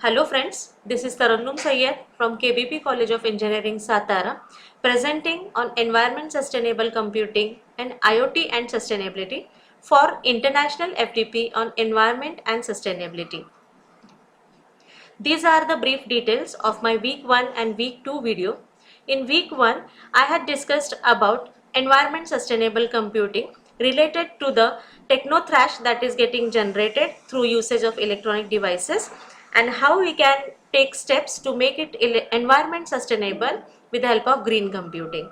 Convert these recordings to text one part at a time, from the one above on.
Hello friends, this is Tarannum Sayyed from KBP College of Engineering Satara presenting on Environment Sustainable Computing and IoT and Sustainability for International FDP on Environment and Sustainability. These are the brief details of my week 1 and week 2 video. In week 1, I had discussed about environment sustainable computing related to the techno thrash that is getting generated through usage of electronic devices and how we can take steps to make it environment sustainable with the help of green computing.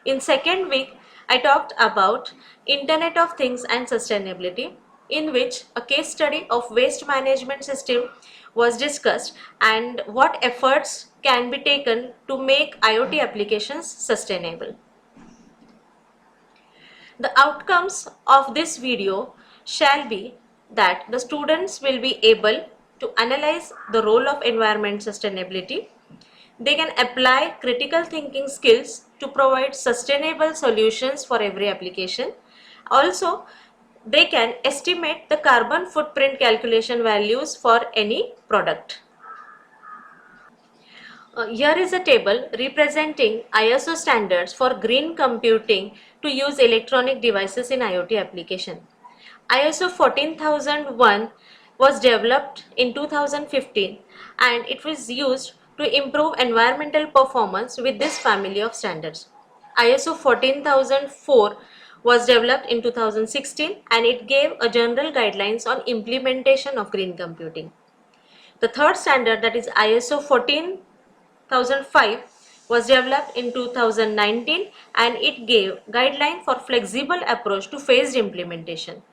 In second week, I talked about Internet of Things and sustainability, in which a case study of waste management system was discussed and what efforts can be taken to make IoT applications sustainable. The outcomes of this video shall be that the students will be able to analyze the role of environment sustainability. They can apply critical thinking skills to provide sustainable solutions for every application. Also, they can estimate the carbon footprint calculation values for any product. Here is a table representing ISO standards for green computing to use electronic devices in IoT application. ISO 14001 was developed in 2015 and it was used to improve environmental performance with this family of standards. ISO 14004 was developed in 2016 and it gave a general guidelines on implementation of green computing. The third standard, that is ISO 14005, was developed in 2019 and it gave guideline for flexible approach to phased implementation.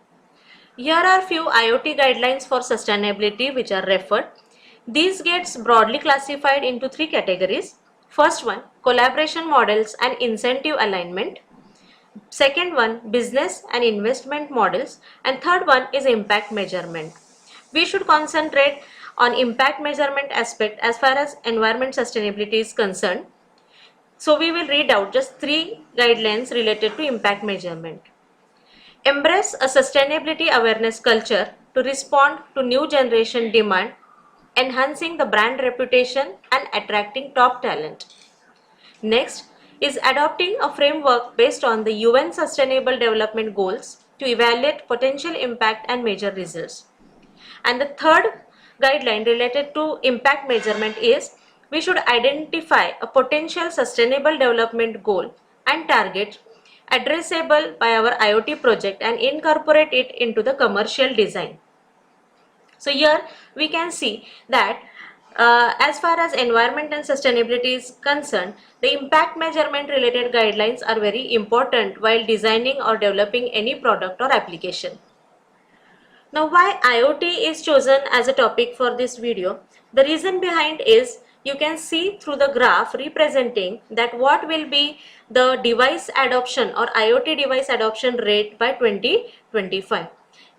Here are few IoT guidelines for sustainability which are referred. These gets broadly classified into three categories. First one, collaboration models and incentive alignment. Second one, business and investment models. And third one is impact measurement. We should concentrate on impact measurement aspect as far as environment sustainability is concerned. So we will read out just three guidelines related to impact measurement. Embrace a sustainability awareness culture to respond to new generation demand, enhancing the brand reputation and attracting top talent. Next is adopting a framework based on the UN Sustainable Development Goals to evaluate potential impact and measure results. And the third guideline related to impact measurement is we should identify a potential sustainable development goal and target addressable by our IoT project and incorporate it into the commercial design. So here we can see that as far as environment and sustainability is concerned, the impact measurement related guidelines are very important while designing or developing any product or application. Now, why IoT is chosen as a topic for this video? The reason behind is you can see through the graph representing that what will be the device adoption or IoT device adoption rate by 2025.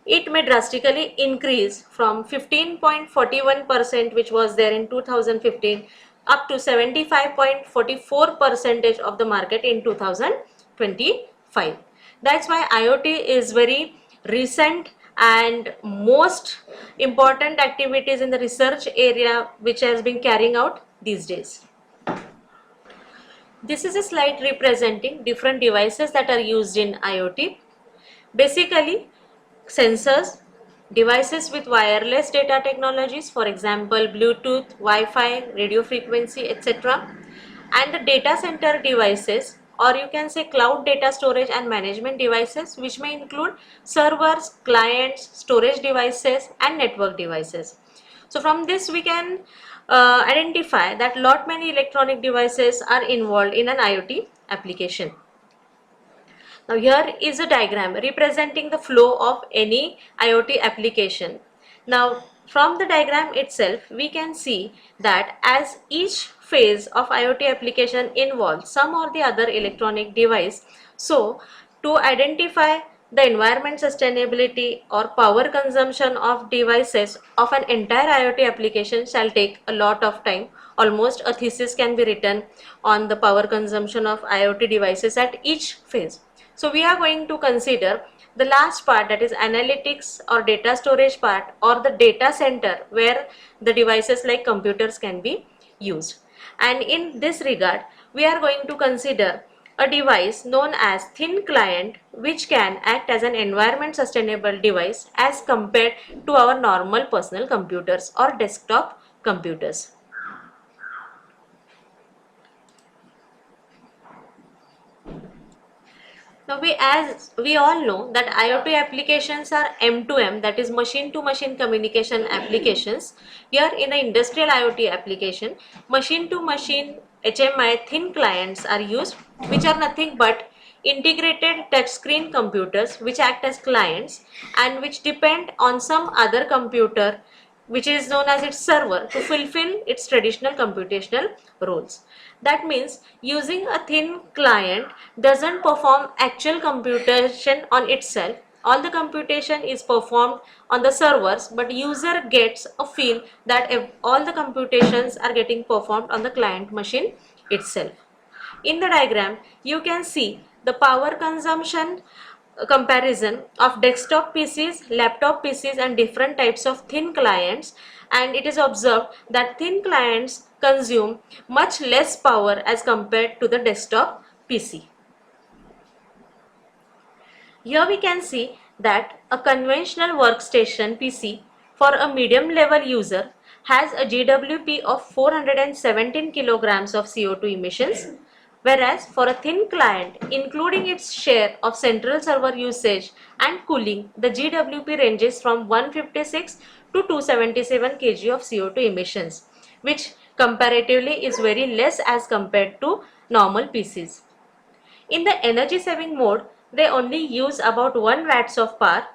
It may drastically increase from 15.41% which was there in 2015 up to 75.44% of the market in 2025. That's why IoT is very recent and most important activities in the research area which has been carrying out these days. This is a slide representing different devices that are used in IoT. Basically, sensors, devices with wireless data technologies, for example Bluetooth, Wi-Fi, radio frequency, etc. and the data center devices, or you can say cloud data storage and management devices, which may include servers, clients, storage devices and network devices. So from this we can identify that lot many electronic devices are involved in an IoT application. Now here is a diagram representing the flow of any IoT application. Now from the diagram itself we can see that as each phase of IoT application involves some or the other electronic device, so to identify the environment sustainability or power consumption of devices of an entire IoT application shall take a lot of time. Almost a thesis can be written on the power consumption of IoT devices at each phase. So we are going to consider the last part, that is analytics or data storage part, or the data center where the devices like computers can be used. And in this regard, we are going to consider a device known as thin client, which can act as an environment sustainable device as compared to our normal personal computers or desktop computers. Now, as we all know that IoT applications are M2M, that is machine to machine communication applications. Here in the industrial IoT application, machine to machine HMI thin clients are used, which are nothing but integrated touchscreen computers which act as clients and which depend on some other computer which is known as its server to fulfill its traditional computational roles. That means using a thin client doesn't perform actual computation on itself. All the computation is performed on the servers, but user gets a feel that all the computations are getting performed on the client machine itself. In the diagram, you can see the power consumption comparison of desktop PCs, laptop PCs and different types of thin clients, and it is observed that thin clients consume much less power as compared to the desktop PC. Here we can see that a conventional workstation PC for a medium level user has a GWP of 417 kilograms of CO2 emissions, whereas for a thin client, including its share of central server usage and cooling, the GWP ranges from 156 to 277 kg of CO2 emissions, which comparatively is very less as compared to normal PCs. In the energy saving mode, they only use about 1 watts of power.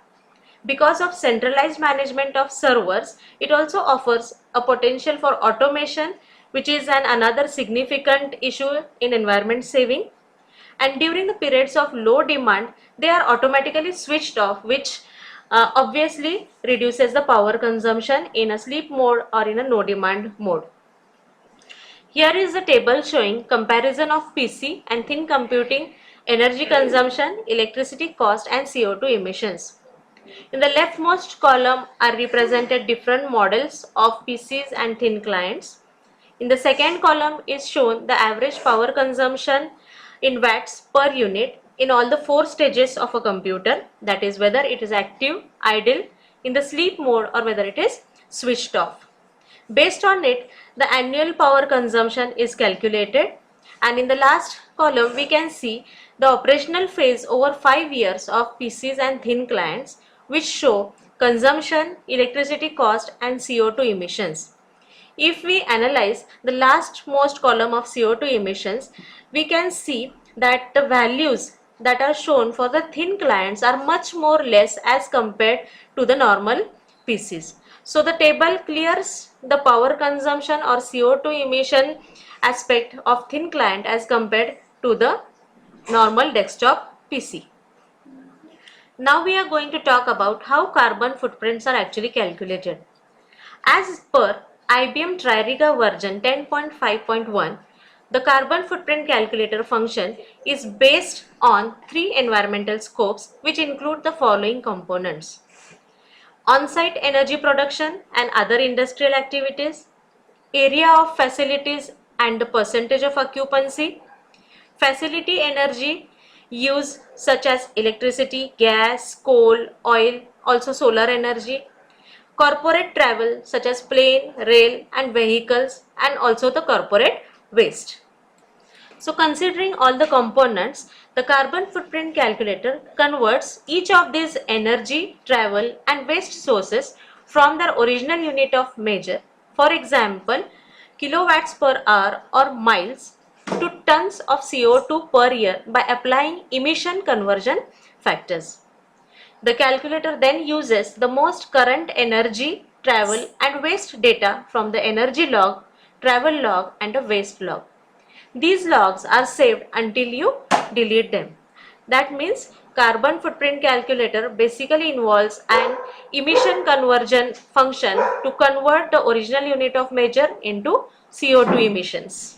Because of centralized management of servers, it also offers a potential for automation, which is another significant issue in environment saving. And during the periods of low demand, they are automatically switched off, which obviously reduces the power consumption in a sleep mode or in a no demand mode. Here is a table showing comparison of PC and thin computing energy consumption, electricity cost and CO2 emissions. In the leftmost column are represented different models of PCs and thin clients. In the second column is shown the average power consumption in watts per unit in all the 4 stages of a computer, that is whether it is active, idle, in the sleep mode or whether it is switched off. Based on it, the annual power consumption is calculated, and in the last column we can see the operational phase over 5 years of PCs and thin clients, which show consumption, electricity cost and CO2 emissions. If we analyze the lastmost column of CO2 emissions, we can see that the values that are shown for the thin clients are much more less as compared to the normal PCs. So the table clears the power consumption or CO2 emission aspect of thin client as compared to the normal desktop PC. Now we are going to talk about how carbon footprints are actually calculated. As per IBM Tririga version 10.5.1, the carbon footprint calculator function is based on 3 environmental scopes which include the following components: on-site energy production and other industrial activities, area of facilities and the percentage of occupancy, facility energy use such as electricity, gas, coal, oil, also solar energy, corporate travel such as plane, rail and vehicles, and also the corporate waste. So considering all the components, the carbon footprint calculator converts each of these energy, travel and waste sources from their original unit of measure, for example kilowatts per hour or miles, to tons of CO2 per year by applying emission conversion factors. The calculator then uses the most current energy, travel and waste data from the energy log, travel log and a waste log. These logs are saved until you delete them. That means carbon footprint calculator basically involves an emission conversion function to convert the original unit of measure into CO2 emissions.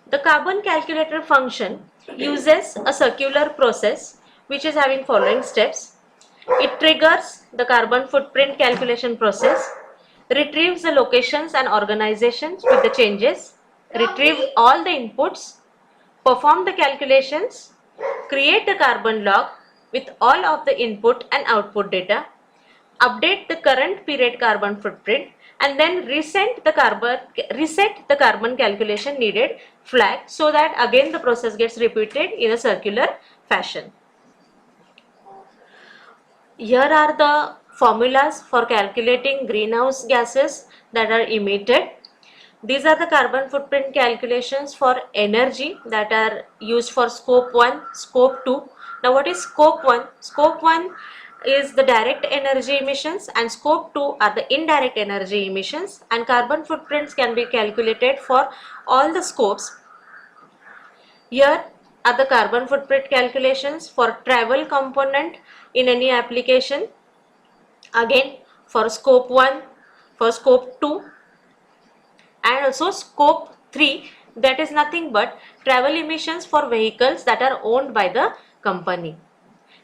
The carbon calculator function uses a circular process which is having following steps. It triggers the carbon footprint calculation process, retrieves the locations and organizations with the changes, retrieve all the inputs, perform the calculations, create the carbon log with all of the input and output data, update the current period carbon footprint, and then reset the carbon calculation needed flag, so that again the process gets repeated in a circular fashion. Here are the formulas for calculating greenhouse gases that are emitted. These are the carbon footprint calculations for energy that are used for scope 1, scope 2. Now what is scope 1? Scope 1 is the direct energy emissions and scope 2 are the indirect energy emissions, and carbon footprints can be calculated for all the scopes. Here are the carbon footprint calculations for travel component in any application. Again for scope 1, for scope 2 and also scope 3, that is nothing but travel emissions for vehicles that are owned by the company.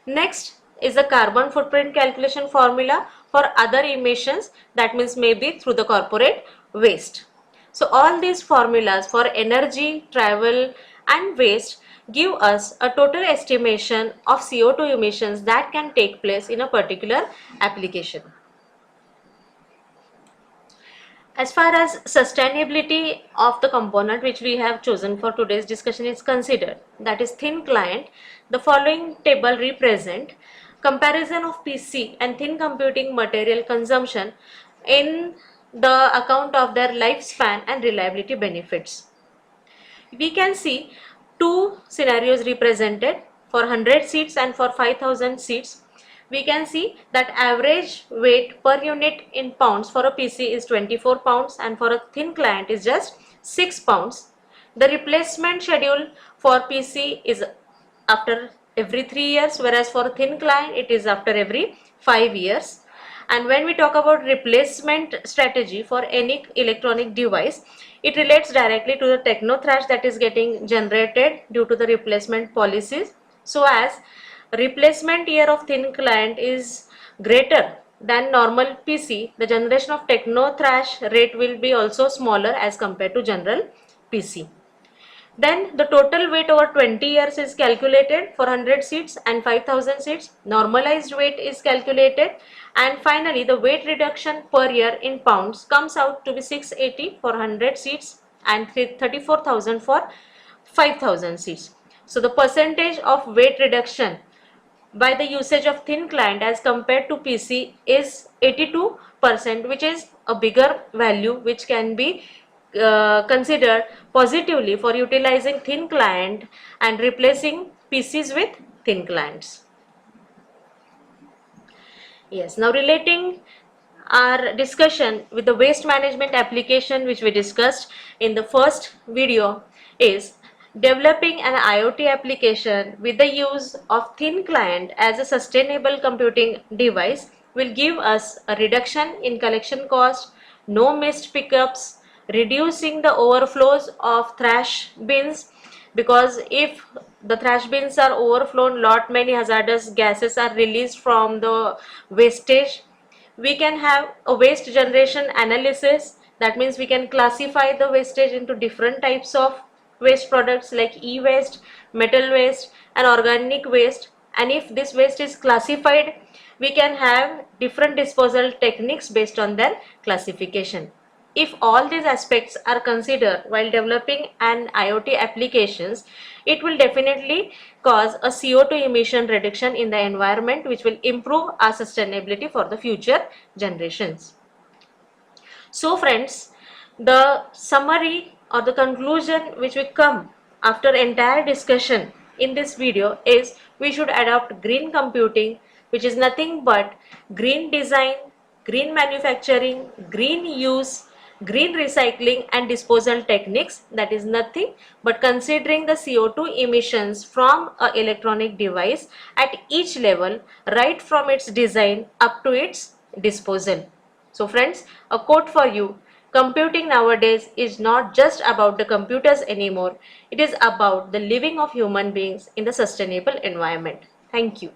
Next is the carbon footprint calculation formula for other emissions, that means maybe through the corporate waste. So all these formulas for energy, travel and waste give us a total estimation of CO2 emissions that can take place in a particular application. As far as sustainability of the component which we have chosen for today's discussion is considered, that is thin client, the following table represent comparison of PC and thin computing material consumption in the account of their lifespan and reliability benefits. We can see two scenarios represented for 100 seats and for 5000 seats. We can see that average weight per unit in pounds for a PC is 24 pounds and for a thin client is just 6 pounds. The replacement schedule for PC is after every 3 years, whereas for a thin client it is after every 5 years. And when we talk about replacement strategy for any electronic device, it relates directly to the techno thrash that is getting generated due to the replacement policies. So as replacement year of thin client is greater than normal PC, the generation of techno thrash rate will be also smaller as compared to general PC. Then the total weight over 20 years is calculated for 100 seats and 5000 seats. Normalized weight is calculated, and finally the weight reduction per year in pounds comes out to be 680 for 100 seats and 34,000 for 5000 seats. So the percentage of weight reduction by the usage of thin client as compared to PC is 82%, which is a bigger value which can be considered positively for utilizing thin client and replacing PCs with thin clients. Yes, now relating our discussion with the waste management application which we discussed in the first video is developing an IoT application with the use of thin client as a sustainable computing device will give us a reduction in collection cost, no missed pickups, reducing the overflows of trash bins, because if the trash bins are overflown, lot many hazardous gases are released from the wastage. We can have a waste generation analysis, that means we can classify the wastage into different types of waste products like e-waste, metal waste and organic waste, and if this waste is classified, we can have different disposal techniques based on their classification. If all these aspects are considered while developing an IoT applications, it will definitely cause a CO2 emission reduction in the environment, which will improve our sustainability for the future generations. So friends, the summary or the conclusion which we come after entire discussion in this video is we should adopt green computing, which is nothing but green design, green manufacturing, green use, green recycling and disposal techniques, that is nothing but considering the CO2 emissions from an electronic device at each level, right from its design up to its disposal. So friends, a quote for you: computing nowadays is not just about the computers anymore, it is about the living of human beings in the sustainable environment. Thank you.